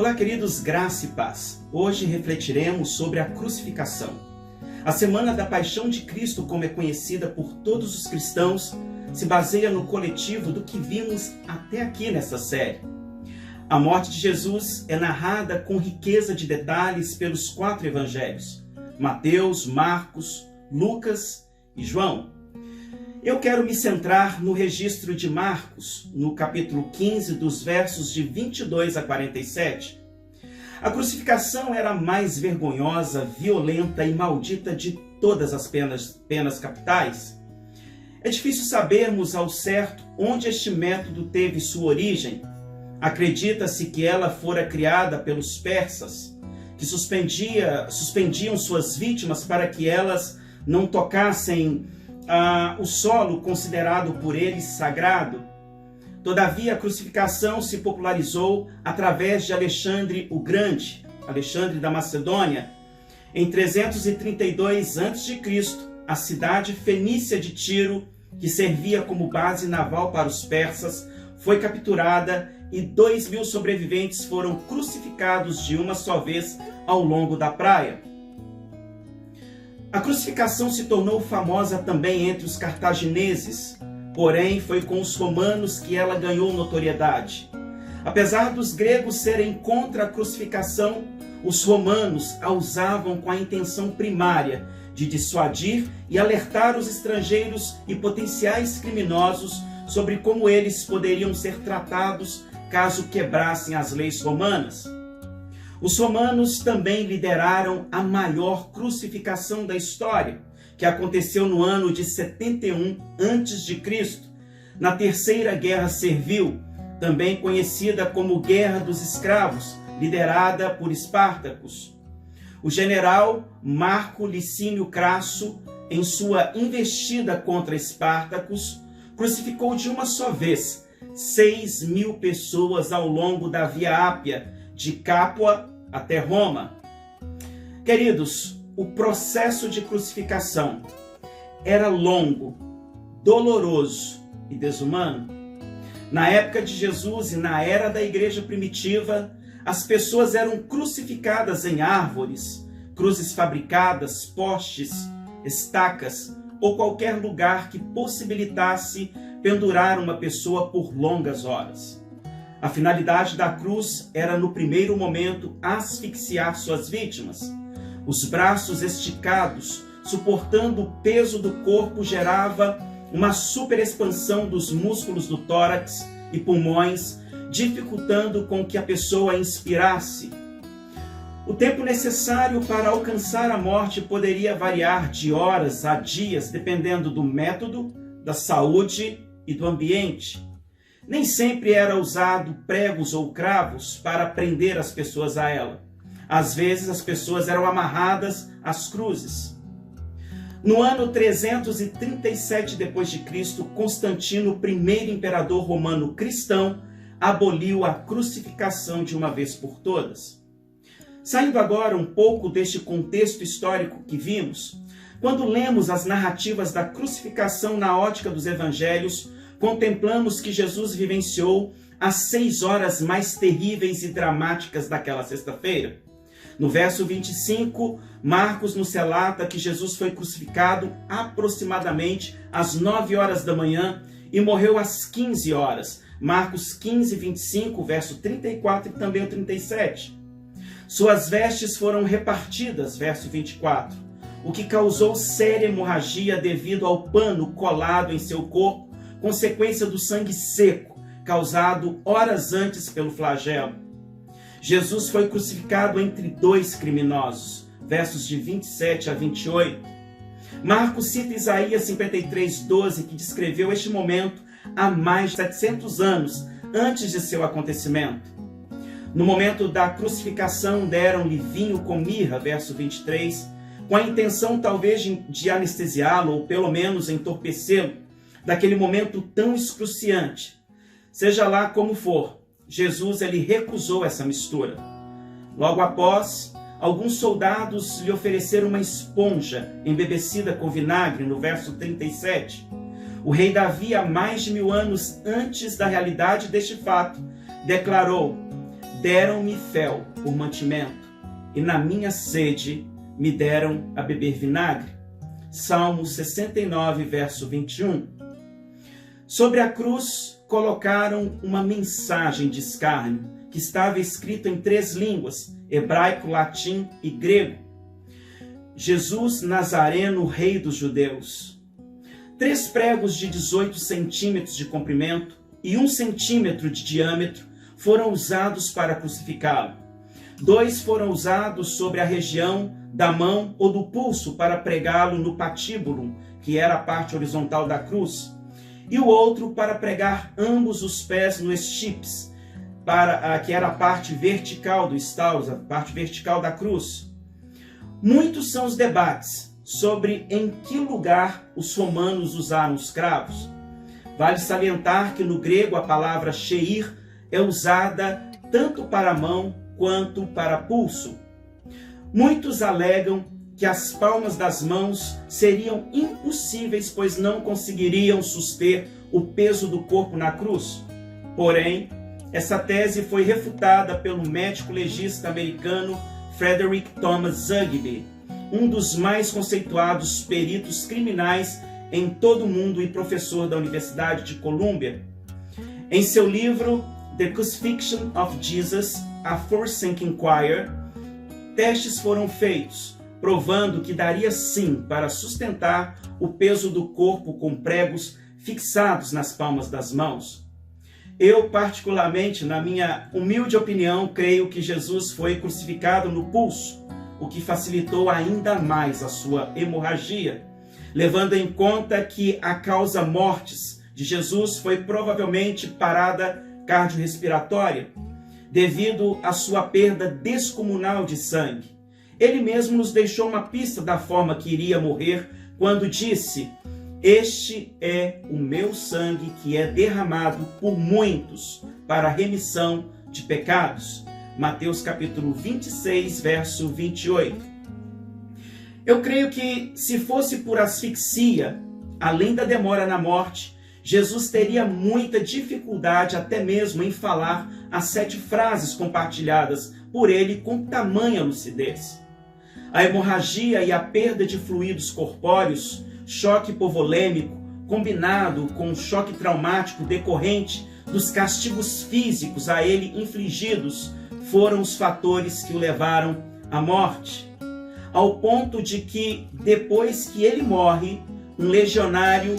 Olá, queridos, graça e paz. Hoje refletiremos sobre a crucificação. A Semana da Paixão de Cristo, como é conhecida por todos os cristãos, se baseia no coletivo do que vimos até aqui nessa série. A morte de Jesus é narrada com riqueza de detalhes pelos 4 evangelhos: Mateus, Marcos, Lucas e João. Eu quero me centrar no registro de Marcos, no capítulo 15, dos versos de 22 a 47. A crucificação era a mais vergonhosa, violenta e maldita de todas as penas capitais. É difícil sabermos ao certo onde este método teve sua origem. Acredita-se que ela fora criada pelos persas, que suspendiam suas vítimas para que elas não tocassem o solo considerado por eles sagrado. Todavia, a crucificação se popularizou através de Alexandre o Grande, Alexandre da Macedônia. Em 332 a.C., a cidade fenícia de Tiro, que servia como base naval para os persas, foi capturada e 2.000 sobreviventes foram crucificados de uma só vez ao longo da praia. A crucificação se tornou famosa também entre os cartagineses, porém foi com os romanos que ela ganhou notoriedade. Apesar dos gregos serem contra a crucificação, os romanos a usavam com a intenção primária de dissuadir e alertar os estrangeiros e potenciais criminosos sobre como eles poderiam ser tratados caso quebrassem as leis romanas. Os romanos também lideraram a maior crucificação da história, que aconteceu no ano de 71 a.C., na Terceira Guerra Servil, também conhecida como Guerra dos Escravos, liderada por Espartacus. O general Marco Licínio Crasso, em sua investida contra Espartacus, crucificou de uma só vez 6.000 pessoas ao longo da Via Ápia, de Capua até Roma. Queridos, o processo de crucificação era longo, doloroso e desumano. Na época de Jesus e na era da igreja primitiva, as pessoas eram crucificadas em árvores, cruzes fabricadas, postes, estacas ou qualquer lugar que possibilitasse pendurar uma pessoa por longas horas. A finalidade da cruz era, no primeiro momento, asfixiar suas vítimas. Os braços esticados, suportando o peso do corpo, gerava uma superexpansão dos músculos do tórax e pulmões, dificultando com que a pessoa inspirasse. O tempo necessário para alcançar a morte poderia variar de horas a dias, dependendo do método, da saúde e do ambiente. Nem sempre era usado pregos ou cravos para prender as pessoas a ela. Às vezes as pessoas eram amarradas às cruzes. No ano 337 d.C., Constantino, primeiro imperador romano cristão, aboliu a crucificação de uma vez por todas. Saindo agora um pouco deste contexto histórico que vimos, quando lemos as narrativas da crucificação na ótica dos evangelhos, contemplamos que Jesus vivenciou as 6 horas mais terríveis e dramáticas daquela sexta-feira. No verso 25, Marcos nos relata que Jesus foi crucificado aproximadamente às 9 horas da manhã e morreu às 15 horas. Marcos 15, 25, verso 34 e também o 37. Suas vestes foram repartidas, verso 24, o que causou séria hemorragia devido ao pano colado em seu corpo, consequência do sangue seco, causado horas antes pelo flagelo. Jesus foi crucificado entre 2 criminosos, versos de 27 a 28. Marcos cita Isaías 53, 12, que descreveu este momento há mais de 700 anos antes de seu acontecimento. No momento da crucificação, deram-lhe vinho com mirra, verso 23, com a intenção talvez de anestesiá-lo ou pelo menos entorpecê-lo daquele momento tão excruciante. Seja lá como for, Jesus ele recusou essa mistura. Logo após, alguns soldados lhe ofereceram uma esponja embebecida com vinagre, no verso 37. O rei Davi, há mais de 1000 anos antes da realidade deste fato, declarou: deram-me fel por mantimento, e na minha sede me deram a beber vinagre. Salmo 69, verso 21. Sobre a cruz colocaram uma mensagem de escárnio, que estava escrita em 3 línguas, hebraico, latim e grego. Jesus Nazareno, Rei dos Judeus. 3 pregos de 18 centímetros de comprimento e 1 centímetro de diâmetro foram usados para crucificá-lo. 2 foram usados sobre a região da mão ou do pulso para pregá-lo no patíbulo, que era a parte horizontal da cruz, e o outro para pregar ambos os pés no estípice, que era a parte vertical do estalos, a parte vertical da cruz. Muitos são os debates sobre em que lugar os romanos usaram os cravos. Vale salientar que no grego a palavra sheir é usada tanto para a mão quanto para pulso. Muitos alegam que as palmas das mãos seriam impossíveis, pois não conseguiriam suster o peso do corpo na cruz. Porém, essa tese foi refutada pelo médico legista americano Frederick Thomas Zugby, um dos mais conceituados peritos criminais em todo o mundo e professor da Universidade de Colômbia. Em seu livro The Crucifixion of Jesus, a Forensic Inquiry, testes foram feitos, provando que daria sim para sustentar o peso do corpo com pregos fixados nas palmas das mãos. Eu, particularmente, na minha humilde opinião, creio que Jesus foi crucificado no pulso, o que facilitou ainda mais a sua hemorragia, levando em conta que a causa mortis de Jesus foi provavelmente parada cardiorrespiratória, devido à sua perda descomunal de sangue. Ele mesmo nos deixou uma pista da forma que iria morrer quando disse: "Este é o meu sangue que é derramado por muitos para a remissão de pecados." Mateus capítulo 26, verso 28. Eu creio que se fosse por asfixia, além da demora na morte, Jesus teria muita dificuldade até mesmo em falar as 7 frases compartilhadas por ele com tamanha lucidez. A hemorragia e a perda de fluidos corpóreos, choque hipovolêmico, combinado com o choque traumático decorrente dos castigos físicos a ele infligidos, foram os fatores que o levaram à morte. Ao ponto de que, depois que ele morre, um legionário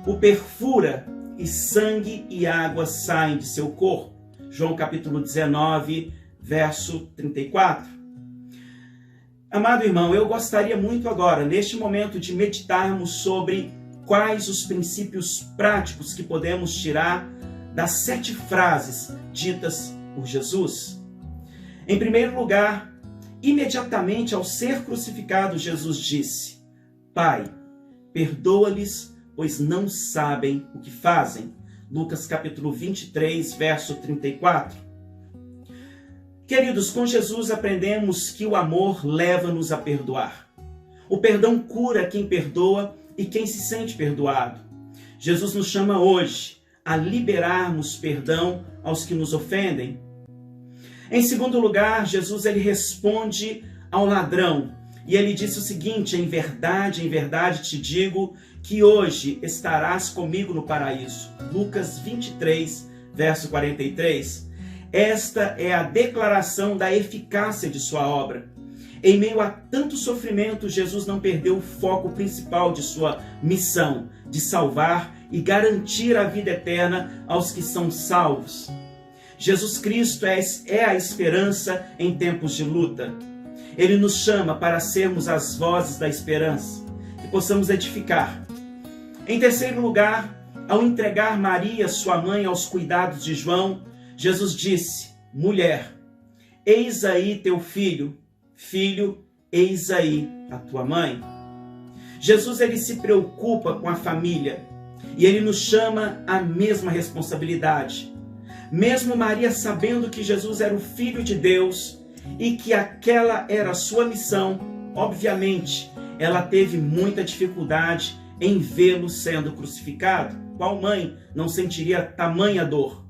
o perfura e sangue e água saem de seu corpo. João capítulo 19, verso 34. Amado irmão, eu gostaria muito agora, neste momento, de meditarmos sobre quais os princípios práticos que podemos tirar das 7 frases ditas por Jesus. Em primeiro lugar, imediatamente ao ser crucificado, Jesus disse: "Pai, perdoa-lhes, pois não sabem o que fazem." Lucas capítulo 23, verso 34. Queridos, com Jesus aprendemos que o amor leva-nos a perdoar. O perdão cura quem perdoa e quem se sente perdoado. Jesus nos chama hoje a liberarmos perdão aos que nos ofendem. Em segundo lugar, Jesus ele responde ao ladrão e ele disse o seguinte: em verdade te digo que hoje estarás comigo no paraíso. Lucas 23, verso 43. Esta é a declaração da eficácia de sua obra. Em meio a tanto sofrimento, Jesus não perdeu o foco principal de sua missão, de salvar e garantir a vida eterna aos que são salvos. Jesus Cristo é a esperança em tempos de luta. Ele nos chama para sermos as vozes da esperança, que possamos edificar. Em terceiro lugar, ao entregar Maria, sua mãe, aos cuidados de João, Jesus disse: mulher, eis aí teu filho, filho, eis aí a tua mãe. Jesus ele se preocupa com a família e ele nos chama à mesma responsabilidade. Mesmo Maria sabendo que Jesus era o Filho de Deus e que aquela era a sua missão, obviamente, ela teve muita dificuldade em vê-lo sendo crucificado. Qual mãe não sentiria tamanha dor?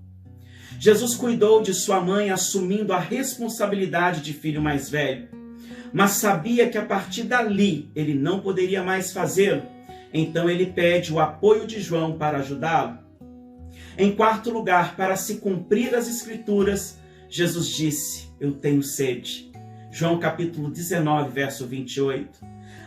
Jesus cuidou de sua mãe, assumindo a responsabilidade de filho mais velho, mas sabia que a partir dali ele não poderia mais fazê-lo. Então ele pede o apoio de João para ajudá-lo. Em quarto lugar, para se cumprir as Escrituras, Jesus disse: eu tenho sede. João capítulo 19, verso 28.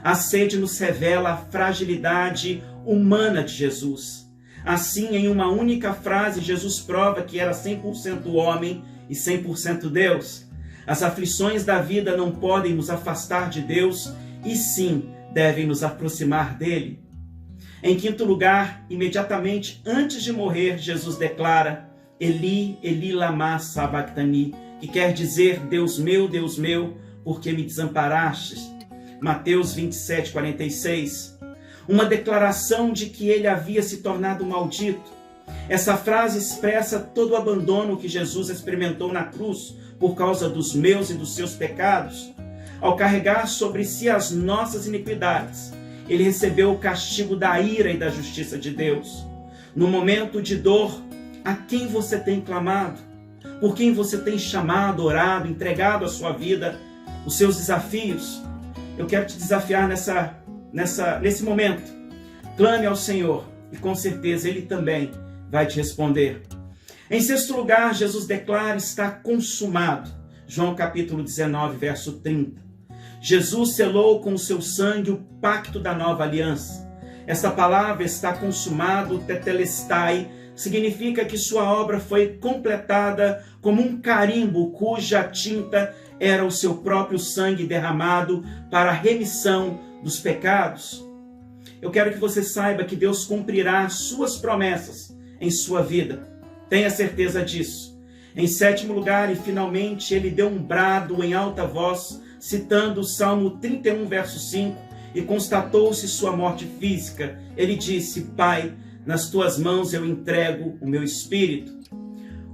A sede nos revela a fragilidade humana de Jesus. Assim, em uma única frase, Jesus prova que era 100% homem e 100% Deus. As aflições da vida não podem nos afastar de Deus, e sim, devem nos aproximar dele. Em quinto lugar, imediatamente antes de morrer, Jesus declara: Eli, Eli, lama sabachthani, que quer dizer: Deus meu, por que me desamparastes? Mateus 27, 46. Uma declaração de que ele havia se tornado maldito. Essa frase expressa todo o abandono que Jesus experimentou na cruz por causa dos meus e dos seus pecados. Ao carregar sobre si as nossas iniquidades, ele recebeu o castigo da ira e da justiça de Deus. No momento de dor, a quem você tem clamado? Por quem você tem chamado, orado, entregado a sua vida, os seus desafios? Eu quero te desafiar nesse momento. Clame ao Senhor e com certeza Ele também vai te responder. Em sexto lugar, Jesus declara: está consumado. João capítulo 19, verso 30. Jesus selou com o seu sangue o pacto da nova aliança. Esta palavra, está consumado, tetelestai, significa que sua obra foi completada como um carimbo cuja tinta era o seu próprio sangue derramado para a remissão dos pecados. Eu quero que você saiba que Deus cumprirá suas promessas em sua vida. Tenha certeza disso. Em sétimo lugar, e finalmente, ele deu um brado em alta voz, citando o Salmo 31, verso 5, e constatou-se sua morte física. Ele disse: Pai, nas tuas mãos eu entrego o meu espírito.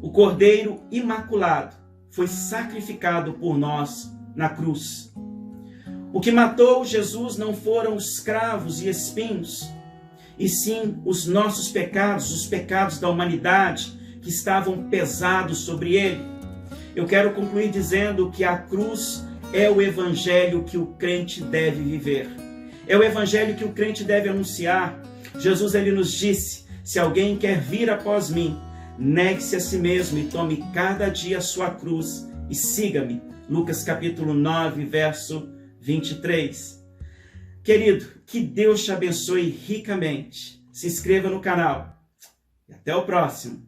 O Cordeiro Imaculado foi sacrificado por nós na cruz. O que matou Jesus não foram os cravos e espinhos, e sim os nossos pecados, os pecados da humanidade que estavam pesados sobre ele. Eu quero concluir dizendo que a cruz é o evangelho que o crente deve viver. É o evangelho que o crente deve anunciar. Jesus, ele nos disse: se alguém quer vir após mim, negue-se a si mesmo e tome cada dia a sua cruz e siga-me. Lucas capítulo 9, verso 23. Querido, que Deus te abençoe ricamente. Se inscreva no canal. E até o próximo.